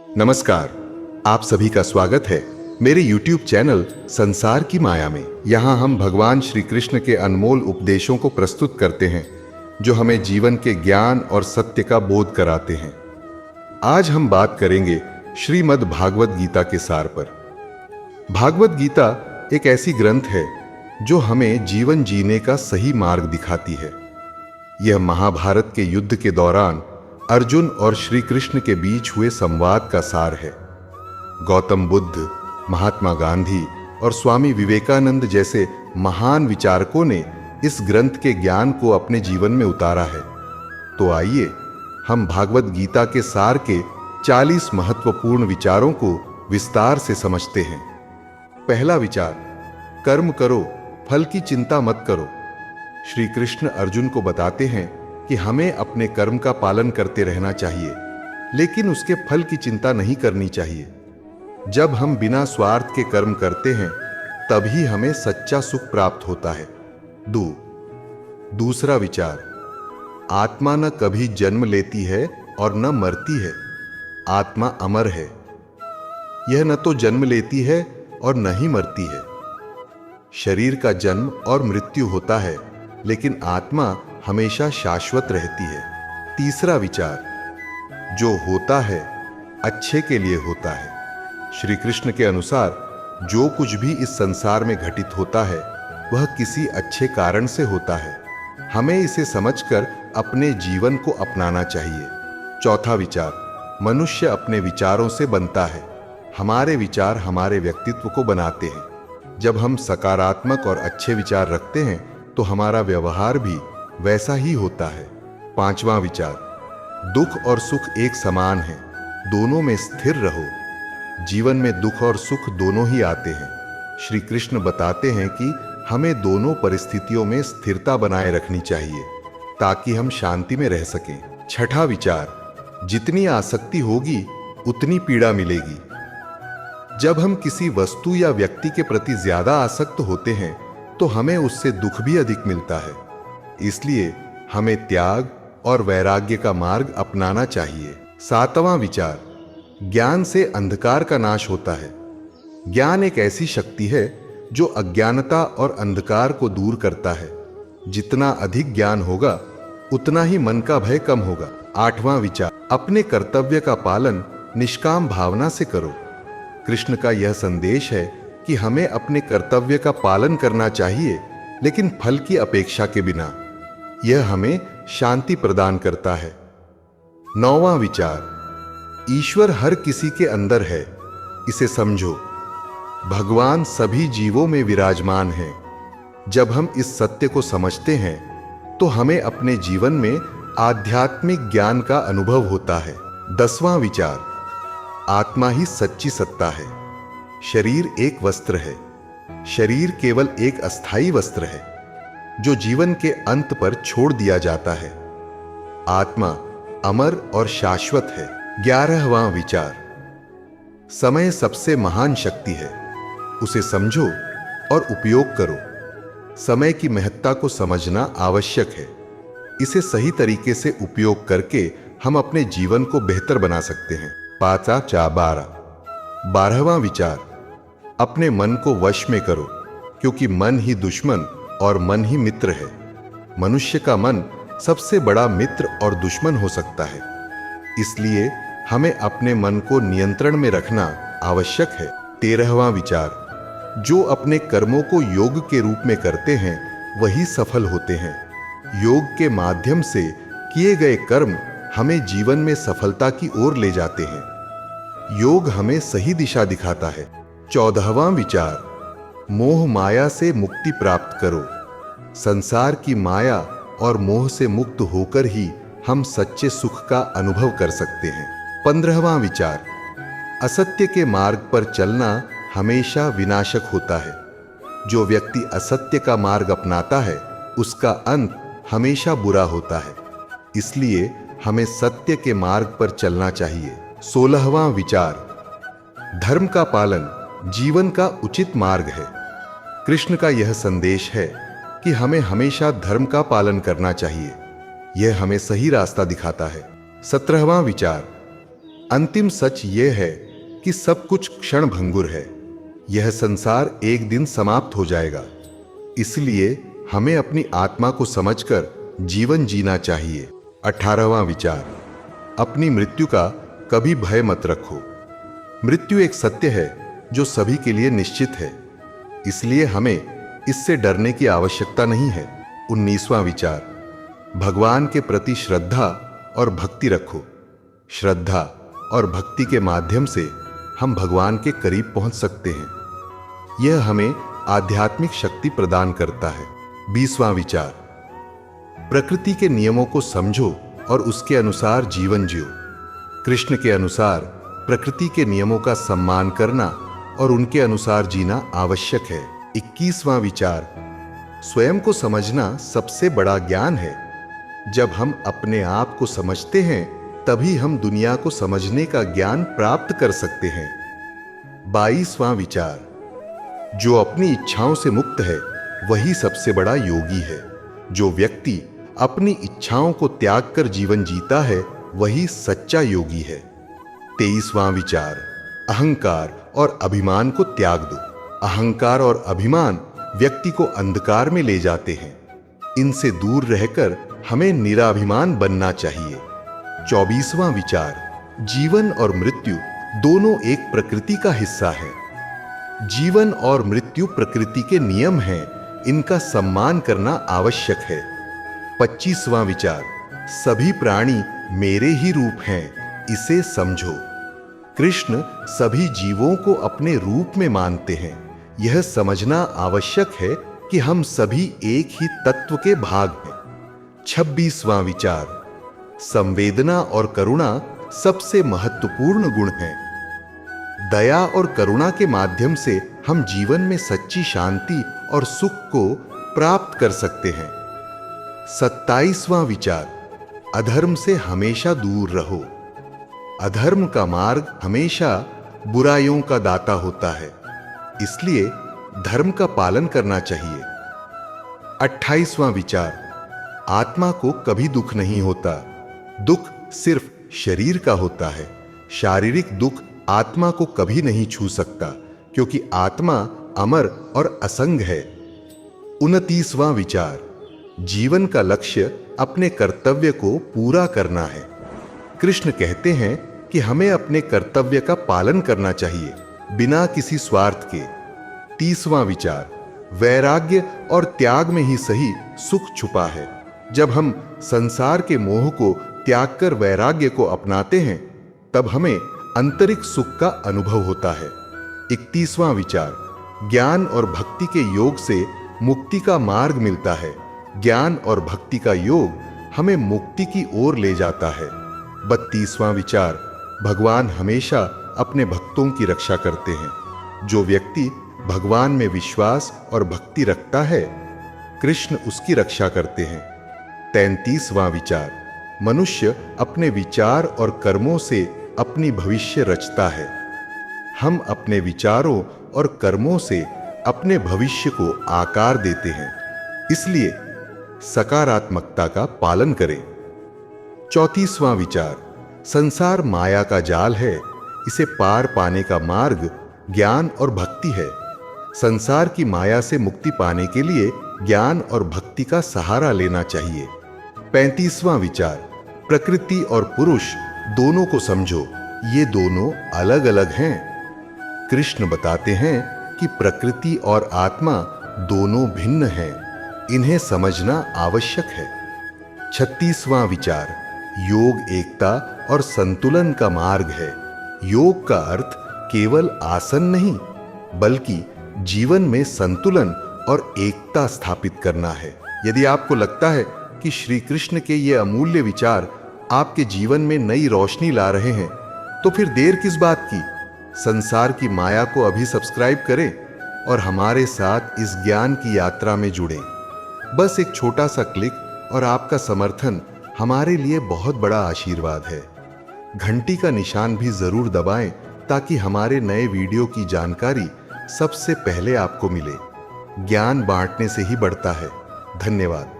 नमस्कार, आप सभी का स्वागत है मेरे YouTube चैनल संसार की माया में। यहाँ हम भगवान श्री कृष्ण के अनमोल उपदेशों को प्रस्तुत करते हैं जो हमें जीवन के ज्ञान और सत्य का बोध कराते हैं। आज हम बात करेंगे श्रीमद् भागवत गीता के सार पर। भागवत गीता एक ऐसी ग्रंथ है जो हमें जीवन जीने का सही मार्ग दिखाती है। यह महाभारत के युद्ध के दौरान अर्जुन और श्री कृष्ण के बीच हुए संवाद का सार है। गौतम बुद्ध, महात्मा गांधी और स्वामी विवेकानंद जैसे महान विचारकों ने इस ग्रंथ के ज्ञान को अपने जीवन में उतारा है। तो आइए हम भागवत गीता के सार के 40 महत्वपूर्ण विचारों को विस्तार से समझते हैं। पहला विचार, कर्म करो, फल की चिंता मत करो। श्री कृष्ण अर्जुन को बताते हैं कि हमें अपने कर्म का पालन करते रहना चाहिए, लेकिन उसके फल की चिंता नहीं करनी चाहिए। जब हम बिना स्वार्थ के कर्म करते हैं तभी हमें सच्चा सुख प्राप्त होता है। दूसरा विचार, आत्मा न कभी जन्म लेती है और न मरती है, आत्मा अमर है। यह न तो जन्म लेती है और न ही मरती है। शरीर का जन्म और मृत्यु होता है, लेकिन आत्मा हमेशा शाश्वत रहती है। तीसरा विचार, जो होता है अच्छे के लिए होता है। श्री कृष्ण के अनुसार जो कुछ भी इस संसार में घटित होता है वह किसी अच्छे कारण से होता है। हमें इसे समझकर अपने जीवन को अपनाना चाहिए। चौथा विचार, मनुष्य अपने विचारों से बनता है। हमारे विचार हमारे व्यक्तित्व को बनाते हैं। जब हम सकारात्मक और अच्छे विचार रखते हैं तो हमारा व्यवहार भी वैसा ही होता है। पांचवा विचार, दुख और सुख एक समान है, दोनों में स्थिर रहो। जीवन में दुख और सुख दोनों ही आते हैं। श्री कृष्ण बताते हैं कि हमें दोनों परिस्थितियों में स्थिरता बनाए रखनी चाहिए ताकि हम शांति में रह सकें। छठा विचार, जितनी आसक्ति होगी उतनी पीड़ा मिलेगी। जब हम किसी वस्तु या व्यक्ति के प्रति ज्यादा आसक्त होते हैं तो हमें उससे दुख भी अधिक मिलता है। इसलिए हमें त्याग और वैराग्य का मार्ग अपनाना चाहिए। सातवां विचार, ज्ञान से अंधकार का नाश होता है। ज्ञान एक ऐसी शक्ति है जो अज्ञानता और अंधकार को दूर करता है। जितना अधिक ज्ञान होगा उतना ही मन का भय कम होगा। आठवां विचार, अपने कर्तव्य का पालन निष्काम भावना से करो। कृष्ण का यह संदेश है कि हमें अपने कर्तव्य का पालन करना चाहिए, लेकिन फल की अपेक्षा के बिना। यह हमें शांति प्रदान करता है। नौवां विचार, ईश्वर हर किसी के अंदर है, इसे समझो। भगवान सभी जीवों में विराजमान है। जब हम इस सत्य को समझते हैं तो हमें अपने जीवन में आध्यात्मिक ज्ञान का अनुभव होता है। 10वां विचार, आत्मा ही सच्ची सत्ता है। शरीर एक वस्त्र है। शरीर केवल एक अस्थाई वस्त्र है जो जीवन के अंत पर छोड़ दिया जाता है। आत्मा अमर और शाश्वत है। 11वां विचार, समय सबसे महान शक्ति है, उसे समझो और उपयोग करो। समय की महत्ता को समझना आवश्यक है। इसे सही तरीके से उपयोग करके हम अपने जीवन को बेहतर बना सकते हैं। 12वां विचार, अपने मन को वश में करो, क्योंकि मन ही दुश्मन और मन ही मित्र है। मनुष्य का मन सबसे बड़ा मित्र और दुश्मन हो सकता है। इसलिए हमें अपने मन को नियंत्रण में रखना आवश्यक है। 13वां विचार, जो अपने कर्मों को योग के रूप में करते हैं वही सफल होते हैं। योग के माध्यम से किए गए कर्म हमें जीवन में सफलता की ओर ले जाते हैं। योग हमें सही दिशा दिखाता है। 14वां विचार, मोह माया से मुक्ति प्राप्त करो। संसार की माया और मोह से मुक्त होकर ही हम सच्चे सुख का अनुभव कर सकते हैं। 15वां विचार, असत्य के मार्ग पर चलना हमेशा विनाशक होता है। जो व्यक्ति असत्य का मार्ग अपनाता है उसका अंत हमेशा बुरा होता है। इसलिए हमें सत्य के मार्ग पर चलना चाहिए। 16वां विचार, धर्म का पालन जीवन का उचित मार्ग है। कृष्ण का यह संदेश है कि हमें हमेशा धर्म का पालन करना चाहिए। यह हमें सही रास्ता दिखाता है। 17वां विचार, अंतिम सच यह है कि सब कुछ क्षण भंगुर है। यह संसार एक दिन समाप्त हो जाएगा। इसलिए हमें अपनी आत्मा को समझकर जीवन जीना चाहिए। 18वां विचार, अपनी मृत्यु का कभी भय मत रखो। मृत्यु एक सत्य है जो सभी के लिए निश्चित है, इसलिए हमें इससे डरने की आवश्यकता नहीं है। 19वां विचार, भगवान के प्रति श्रद्धा और भक्ति रखो। श्रद्धा और भक्ति के माध्यम से हम भगवान के करीब पहुंच सकते हैं। यह हमें आध्यात्मिक शक्ति प्रदान करता है। 20वां विचार, प्रकृति के नियमों को समझो और उसके अनुसार जीवन जियो। कृष्ण के अनुसार प्रकृति के नियमों का सम्मान करना और उनके अनुसार जीना आवश्यक है। 21वां विचार, स्वयं को समझना सबसे बड़ा ज्ञान है। जब हम अपने आप को समझते हैं तभी हम दुनिया को समझने का ज्ञान प्राप्त कर सकते हैं। 22वां विचार, जो अपनी इच्छाओं से मुक्त है वही सबसे बड़ा योगी है। जो व्यक्ति अपनी इच्छाओं को त्याग कर जीवन जीता है वही सच्चा योगी है। 23वां विचार, अहंकार और अभिमान को त्याग दो। अहंकार और अभिमान व्यक्ति को अंधकार में ले जाते हैं। इनसे दूर रहकर हमें निराभिमान बनना चाहिए। 24वां विचार, जीवन और मृत्यु दोनों एक प्रकृति का हिस्सा है। जीवन और मृत्यु प्रकृति के नियम हैं, इनका सम्मान करना आवश्यक है। 25वां विचार, सभी प्राणी मेरे ही रूप हैं, इसे समझो। कृष्ण सभी जीवों को अपने रूप में मानते हैं। यह समझना आवश्यक है कि हम सभी एक ही तत्व के भाग हैं। 26वां विचार, संवेदना और करुणा सबसे महत्वपूर्ण गुण हैं। दया और करुणा के माध्यम से हम जीवन में सच्ची शांति और सुख को प्राप्त कर सकते हैं। 27वां विचार, अधर्म से हमेशा दूर रहो। अधर्म का मार्ग हमेशा बुराइयों का दाता होता है, इसलिए धर्म का पालन करना चाहिए। 28वां विचार, आत्मा को कभी दुख नहीं होता। दुख सिर्फ शरीर का होता है। शारीरिक दुख आत्मा को कभी नहीं छू सकता, क्योंकि आत्मा अमर और असंग है। 29वां विचार, जीवन का लक्ष्य अपने कर्तव्य को पूरा करना है। कृष्ण कहते हैं कि हमें अपने कर्तव्य का पालन करना चाहिए, बिना किसी स्वार्थ के। 30वां विचार, वैराग्य और त्याग में ही सही सुख छुपा है। जब हम संसार के मोह को त्याग कर वैराग्य को अपनाते हैं, तब हमें आंतरिक सुख का अनुभव होता है। 31वां विचार, ज्ञान और भक्ति के योग से मुक्ति का मार्ग मिलता है। ज्ञान और भक्ति का योग हमें मुक्ति की ओर ले जाता है। 32वां विचार, भगवान हमेशा अपने भक्तों की रक्षा करते हैं। जो व्यक्ति भगवान में विश्वास और भक्ति रखता है, कृष्ण उसकी रक्षा करते हैं। 33वां विचार, मनुष्य अपने विचार और कर्मों से अपनी भविष्य रचता है। हम अपने विचारों और कर्मों से अपने भविष्य को आकार देते हैं, इसलिए सकारात्मकता का पालन करें। 34वां विचार, संसार माया का जाल है, इसे पार पाने का मार्ग ज्ञान और भक्ति है। संसार की माया से मुक्ति पाने के लिए ज्ञान और भक्ति का सहारा लेना चाहिए। 35वां विचार, प्रकृति और पुरुष दोनों को समझो, ये दोनों अलग अलग हैं। कृष्ण बताते हैं कि प्रकृति और आत्मा दोनों भिन्न हैं, इन्हें समझना आवश्यक है। 36वां विचार, योग एकता और संतुलन का मार्ग है। योग का अर्थ केवल आसन नहीं, बल्कि जीवन में संतुलन और एकता स्थापित करना है। यदि आपको लगता है कि श्री कृष्ण के ये अमूल्य विचार आपके जीवन में नई रोशनी ला रहे हैं, तो फिर देर किस बात की। संसार की माया को अभी सब्सक्राइब करें और हमारे साथ इस ज्ञान की यात्रा में जुड़ें। बस एक छोटा सा क्लिक और आपका समर्थन हमारे लिए बहुत बड़ा आशीर्वाद है। घंटी का निशान भी जरूर दबाएं ताकि हमारे नए वीडियो की जानकारी सबसे पहले आपको मिले। ज्ञान बांटने से ही बढ़ता है। धन्यवाद।